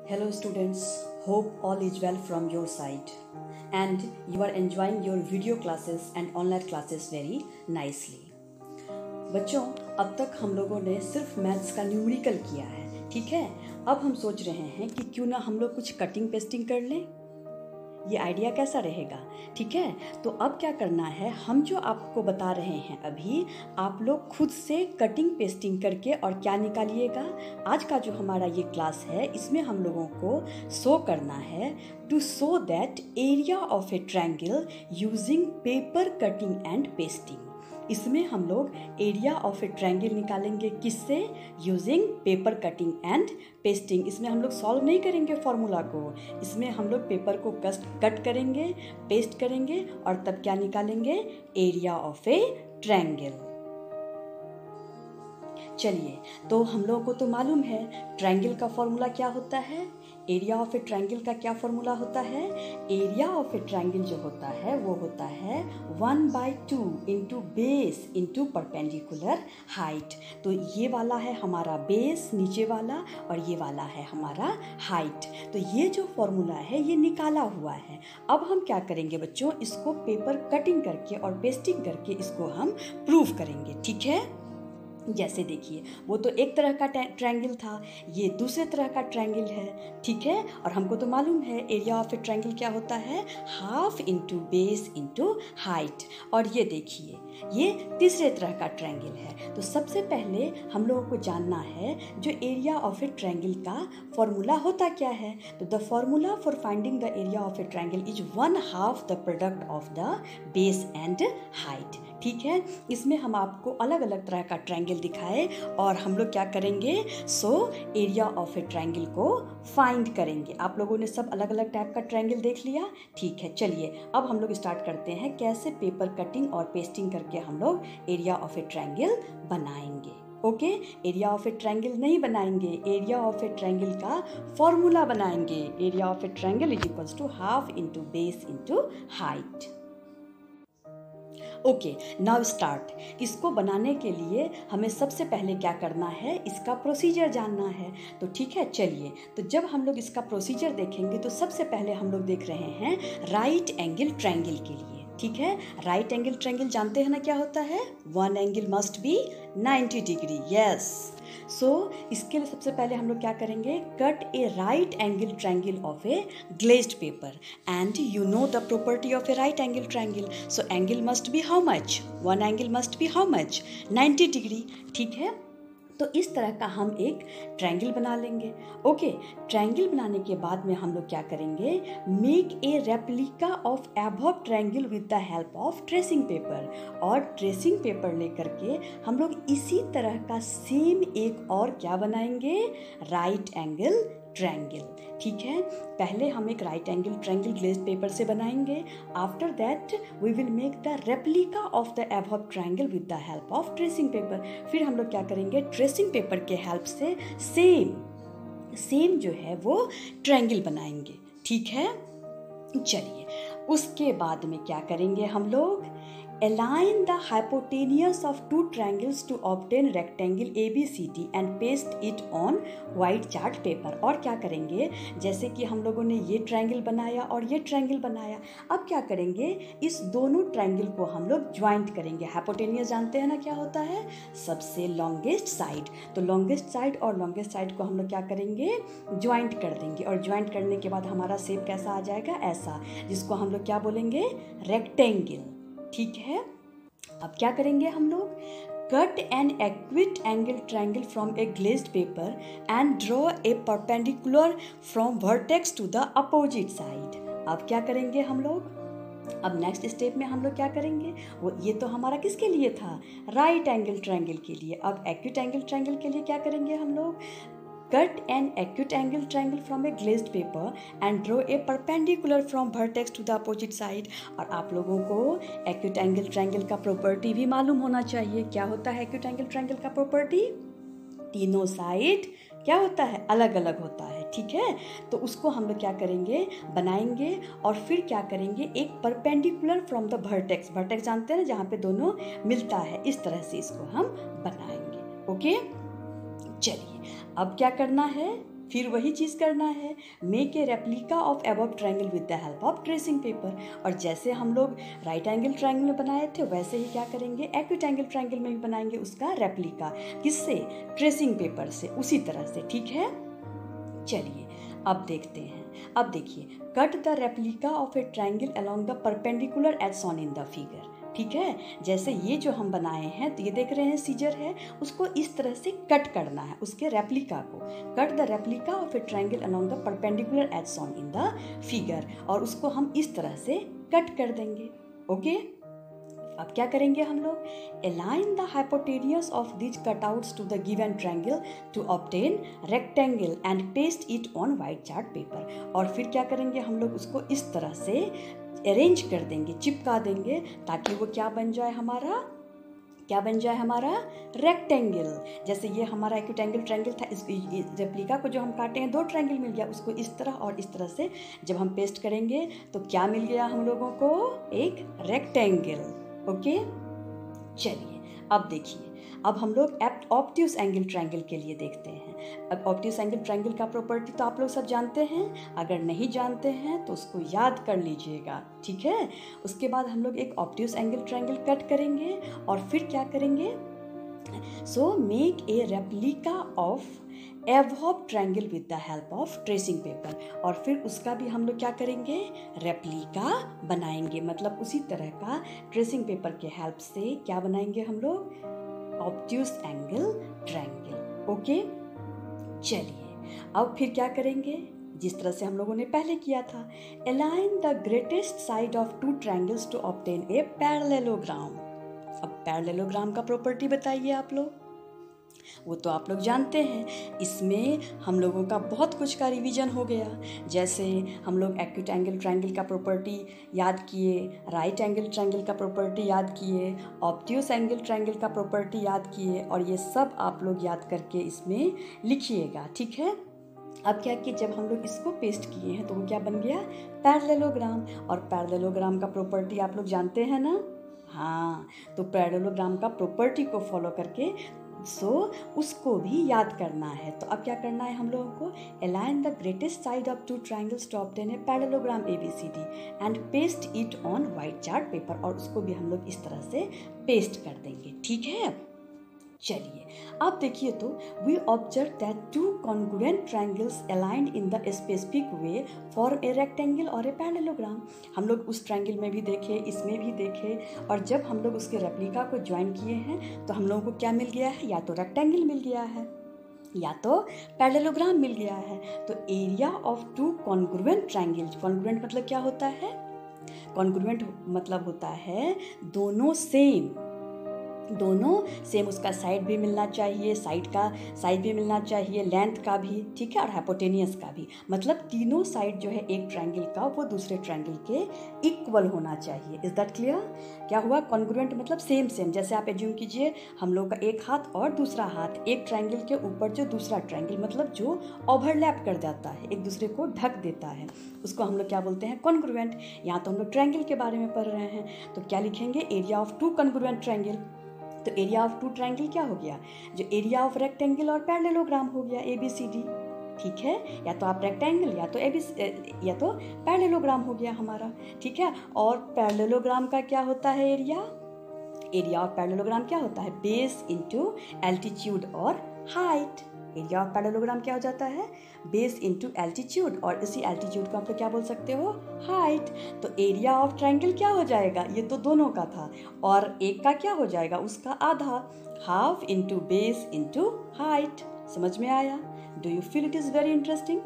Hello students, hope all is well from your side and you are enjoying your video classes and online classes very nicely. बच्चों, अब तक हम लोगों ने सिर्फ मैथ्स का न्यूमेरिकल किया है, ठीक है। अब हम सोच रहे हैं कि क्यों ना हम लोग कुछ कटिंग पेस्टिंग कर लें। ये आइडिया कैसा रहेगा, ठीक है। तो अब क्या करना है, हम जो आपको बता रहे हैं अभी, आप लोग खुद से कटिंग पेस्टिंग करके और क्या निकालिएगा। आज का जो हमारा ये क्लास है, इसमें हम लोगों को शो करना है to show that area of a triangle using paper cutting and pasting. इसमें हम लोग एरिया ऑफ ए ट्रायंगल निकालेंगे, किससे? Using paper cutting and pasting. इसमें हम लोग सॉल्व नहीं करेंगे फॉर्मूला को, इसमें हम लोग पेपर को कट करेंगे, पेस्ट करेंगे और तब क्या निकालेंगे? Area of a triangle. चलिए, तो हम लोगों को तो मालूम है ट्रायंगल का फॉर्मूला क्या होता है। एरिया ऑफ ए ट्रायंगल का क्या फॉर्मूला होता है? एरिया ऑफ ए ट्रायंगल जो होता है वो होता है 1/2 into base into perpendicular height. तो ये वाला है हमारा बेस नीचे वाला और ये वाला है हमारा हाइट। तो ये जो फॉर्मूला है ये निकाला हुआ है। अब हम क्या करेंगे बच्चों, इसको पेपर कटिंग करके और पेस्टिंग करके इसको हम प्रूव करेंगे, ठीक है। जैसे देखिए, वो तो एक तरह का ट्रायंगल था, ये दूसरे तरह का ट्रायंगल है, ठीक है। और हमको तो मालूम है एरिया ऑफ ए ट्रायंगल क्या होता है, half into base into height. और ये देखिए, ये तीसरे तरह का ट्रायंगल है। तो सबसे पहले हम लोगों को जानना है जो एरिया ऑफ ए ट्रायंगल का फॉर्मूला होता क्या है। तो the formula for finding the area of a triangle is 1/2 the product of the base and height, ठीक है। इसमें हम आपको अलग अलग तरह का ट्रायंगल दिखाए और हम लोग क्या करेंगे, so area of a triangle को फाइंड करेंगे। आप लोगों ने सब अलग अलग टाइप का ट्रायंगल देख लिया, ठीक है। चलिए, अब हम लोग स्टार्ट करते हैं कैसे पेपर कटिंग और पेस्टिंग करके हम लोग एरिया ऑफ ए ट्रायंगल बनाएंगे। Okay, area of a triangle नहीं बनाएंगे, एरिया ऑफ ए ट्रायंगल का फॉर्मूला बनाएंगे। Area of a triangle is equals to half into base into height. Okay, now start. इसको बनाने के लिए हमें सबसे पहले क्या करना है, इसका प्रोसीजर जानना है। तो ठीक है, चलिए, तो जब हम लोग इसका प्रोसीजर देखेंगे तो सबसे पहले हम लोग देख रहे हैं राइट एंगल ट्रायंगल के लिए, ठीक है। राइट एंगल ट्रायंगल जानते हैं ना क्या होता है, one angle must be 90 degree, yes. So इसके लिए सबसे पहले हम लोग क्या करेंगे, cut a right angle triangle of a glazed paper and you know the property of a right angle triangle. So angle must be how much, one angle must be how much, 90 degree, ठीक है। तो इस तरह का हम एक triangle बना लेंगे। ओके, ट्रायंगल बनाने के बाद में हम लोग क्या करेंगे, make a replica of above triangle with the help of tracing paper. और ट्रेसिंग पेपर लेकर के हम लोग इसी तरह का सेम एक और क्या बनाएंगे, राइट एंगल ट्रायंगल, ठीक है। पहले हम एक right angle triangle glazed paper से बनाएंगे। After that we will make the replica of the above triangle with the help of tracing paper. फिर हम लोग क्या करेंगे, ट्रेसिंग पेपर के हेल्प से सेम जो है वो ट्रायंगल बनाएंगे, ठीक है। चलिए, उसके बाद में क्या करेंगे हम लोग, align the hypotenuse of two triangles to obtain rectangle ABCD and paste it on white chart paper। और क्या करेंगे, जैसे कि हम लोगों ने ये ट्रायंगल बनाया और ये ट्रायंगल बनाया, अब क्या करेंगे, इस दोनों ट्रायंगल को हम लोग ज्वाइंट करेंगे। हाइपोटेनियस जानते हैं ना क्या होता है, सबसे लॉन्गेस्ट साइड। तो लॉन्गेस्ट साइड और लॉन्गेस्ट साइड को हम लोग क्या करेंगे, ज्वाइंट कर देंगे। और ज्वाइंट करने के बाद हमारा शेप कैसा आ जाएगा, ऐसा, जिसको हम लोग क्या बोलेंगे, रेक्टेंगल, ठीक है। अब क्या करेंगे हम लोग, cut an acute angle triangle from a glazed paper and draw a perpendicular from vertex to the opposite side. अब क्या करेंगे हम लोग, अब नेक्स्ट स्टेप में हम लोग क्या करेंगे, वो ये तो हमारा किसके लिए था, राइट एंगल ट्रायंगल के लिए। अब एक्यूट एंगल ट्रायंगल के लिए क्या करेंगे हम लोग, cut an acute angle triangle from a glazed paper and draw a perpendicular from vertex to the opposite side। और आप लोगों को acute angle triangle का प्रॉपर्टी भी मालूम होना चाहिए। क्या होता है acute angle triangle का प्रॉपर्टी, तीनों साइड क्या होता है, अलग अलग होता है, ठीक है। तो उसको हम लोग क्या करेंगे, बनाएंगे और फिर क्या करेंगे, एक perpendicular from the vertex, vertex जानते हैं ना, जहाँ पे दोनों मिलता है, इस तरह से इसको हम बनाएंगे। ओके, चलिए, अब क्या करना है, फिर वही चीज़ करना है, make a replica of above triangle with the help of tracing paper. और जैसे हम लोग राइट एंगल ट्रायंगल में बनाए थे वैसे ही क्या करेंगे, एक्यूट एंगल ट्रायंगल में भी बनाएंगे उसका रेप्लिका। किससे? ट्रेसिंग पेपर से, उसी तरह से। ठीक है, चलिए अब देखते हैं। अब देखिए, cut the replica of a triangle along the perpendicular as shown in the figure. ठीक है, जैसे ये जो हम बनाए हैं, तो ये देख रहे हैं सीजर है, उसको इस तरह से कट करना है, उसके रेप्लिका को। Cut the replica of a triangle along the perpendicular as shown in the figure, और उसको हम इस तरह से कट कर देंगे। ओके, अब क्या करेंगे हम लोग, align the hypotenuse of this cutouts to the given triangle to obtain rectangle and paste it on white chart paper. और फिर क्या करेंगे हम लोग, उसको इस तरह से अरेंज कर देंगे, चिपका देंगे, ताकि वो क्या बन जाए हमारा, क्या बन जाए हमारा, रेक्टेंगल। जैसे ये हमारा एक्यूट एंगल ट्रायंगल था, इस रेप्लिका को जो हम काटे हैं 2 ट्रायंगल मिल गया, उसको इस तरह और इस तरह से जब हम पेस्ट करेंगे तो क्या मिल गया हम लोगों को, एक रेक्टेंगल। ओके, चलिए अब देखिए, अब हम लोग ऑब्ट्यूस एंगल ट्रायंगल के लिए देखते हैं। अब ऑब्ट्यूस एंगल ट्रायंगल का प्रॉपर्टी तो आप लोग सब जानते हैं, अगर नहीं जानते हैं तो उसको याद कर लीजिएगा। ठीक है, उसके बाद हम लोग एक ऑब्ट्यूस एंगल ट्रायंगल कट करेंगे और फिर क्या करेंगे, so make a replica of above triangle with the help of tracing paper. और फिर उसका भी हम लोग क्या करेंगे, रेप्लिका बनाएंगे, मतलब उसी तरह का ट्रेसिंग पेपर के हेल्प से क्या बनाएंगे हम लोग, ऑब्ट्यूस एंगल ट्रायंगल। ओके, चलिए अब फिर क्या करेंगे, जिस तरह से हम लोगों ने पहले किया था, align the greatest side of 2 triangles to obtain a parallelogram. अब पैरेललोग्राम का प्रॉपर्टी बताइए आप लोग, वो तो आप लोग जानते हैं। इसमें हम लोगों का बहुत कुछ का रिवीजन हो गया। जैसे हम लोग एक्यूट एंगल ट्रायंगल का प्रॉपर्टी याद किए, राइट एंगल ट्रायंगल का प्रॉपर्टी याद किए, ऑब्ट्यूस एंगल ट्रायंगल का प्रॉपर्टी याद किए, और ये सब आप लोग याद करके इसमें लिखिएगा। ठीक है, अब क्या कि जब हम लोग इसको पेस्ट किए हैं तो वो क्या बन गया, पैरेललोग्राम। और पैरेललोग्राम का प्रॉपर्टी आप लोग जानते हैं ना, हाँ, तो पैरेललोग्राम का प्रॉपर्टी को फॉलो करके उसको भी याद करना है। तो अब क्या करना है हम लोगों को, align the greatest side of 2 triangles to obtain a parallelogram ABCD and paste it on white chart paper. और उसको भी हम लोग इस तरह से पेस्ट कर देंगे। ठीक है, चलिए अब देखिए, तो we observe that 2 congruent triangles aligned in the specific way form a rectangle और ए पैरेललोग्राम। हम लोग उस ट्रायंगल में भी देखे, इसमें भी देखे, और जब हम लोग उसके रेप्लिका को ज्वाइन किए हैं तो हम लोगों को क्या मिल गया है, या तो रेक्टेंगल मिल गया है या तो पैरेललोग्राम मिल गया है। तो area of 2 congruent triangles, congruent मतलब क्या होता है, कॉन्ग्रुएंट मतलब होता है दोनों सेम, उसका साइड भी मिलना चाहिए, साइड भी मिलना चाहिए, लेंथ का भी, ठीक है, और हाइपोटेनियस का भी। मतलब तीनों साइड जो है एक ट्रायंगल का वो दूसरे ट्रायंगल के इक्वल होना चाहिए। Is that clear? क्या हुआ, कॉन्ग्रुएंट मतलब सेम। जैसे आप एज्यूम कीजिए हम लोग का एक हाथ और दूसरा हाथ एक ट्रायंगल के ऊपर जो दूसरा ट्रायंगल, मतलब जो ओवरलैप कर जाता है, एक दूसरे को ढक देता है, उसको हम लोग क्या बोलते हैं, कॉन्ग्रुएंट। यहाँ तो हम लोग ट्रायंगल के बारे में पढ़ रहे हैं, तो क्या लिखेंगे, एरिया ऑफ 2 कॉन्ग्रुएंट ट्रायंगल। तो एरिया ऑफ 2 ट्रायंगल क्या हो गया, जो एरिया ऑफ रेक्टेंगल और पैरेललोग्राम हो गया, ABCD। ठीक है, या तो आप रेक्टेंगल या तो पैरेललोग्राम हो गया हमारा। ठीक है, और पैरेललोग्राम का क्या होता है, एरिया ऑफ पैरेललोग्राम क्या होता है, बेस इनटू एल्टीट्यूड और हाइट। एरिया ऑफ पैरेललोग्राम क्या हो जाता है, बेस इनटू एल्टीट्यूड, और इसी एल्टीट्यूड को आप लोग क्या बोल सकते हो, हाइट। तो एरिया ऑफ ट्रायंगल क्या हो जाएगा, ये तो दोनों का था, और एक का क्या हो जाएगा, उसका आधा, half into base into height. समझ में आया? Do you feel it is very interesting?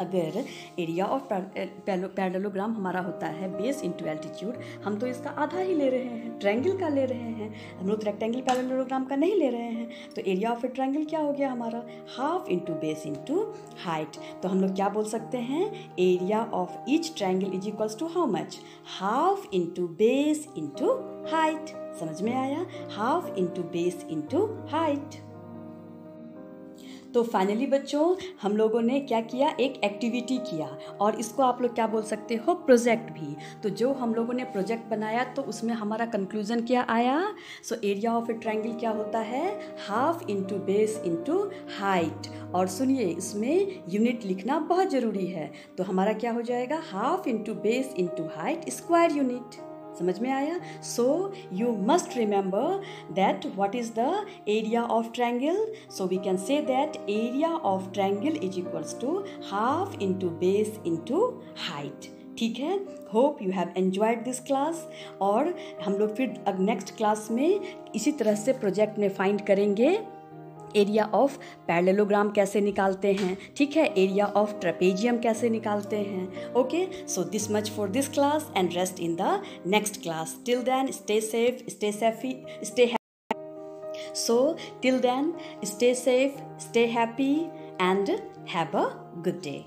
अगर एरिया ऑफ पैरेललोग्राम हमारा होता है बेस इंटू एल्टीट्यूड, हम तो इसका आधा ही ले रहे हैं, ट्रायंगल का ले रहे हैं, हम लोग रेक्टेंगल पैरेललोग्राम का नहीं ले रहे हैं। तो एरिया ऑफ ए ट्रायंगल क्या हो गया हमारा, half into base into height. तो हम लोग क्या बोल सकते हैं, area of each triangle is equals to how much, half into base into height. समझ में आया, half into base into height. तो फाइनली बच्चों हम लोगों ने क्या किया, एक एक्टिविटी किया और इसको आप लोग क्या बोल सकते हो, प्रोजेक्ट भी। तो जो हम लोगों ने प्रोजेक्ट बनाया तो उसमें हमारा कंक्लूजन क्या आया। So area of a triangle क्या होता है, half into base into height. और सुनिए इसमें यूनिट लिखना बहुत ज़रूरी है, तो हमारा क्या हो जाएगा, half into base into height square unit. समझ में आया। So you must remember that what is the area of triangle. So we can say that area of triangle is equals to half into base into height. ठीक है, hope you have enjoyed this class. और हम लोग फिर अब next class में इसी तरह से प्रोजेक्ट में फाइंड करेंगे एरिया ऑफ पैरेललोग्राम कैसे निकालते हैं, ठीक है, एरिया ऑफ ट्रेपेजियम कैसे निकालते हैं। Okay, so this much for this class and rest in the next class. Till then stay safe, stay happy. So till then stay safe, stay happy and have a good day.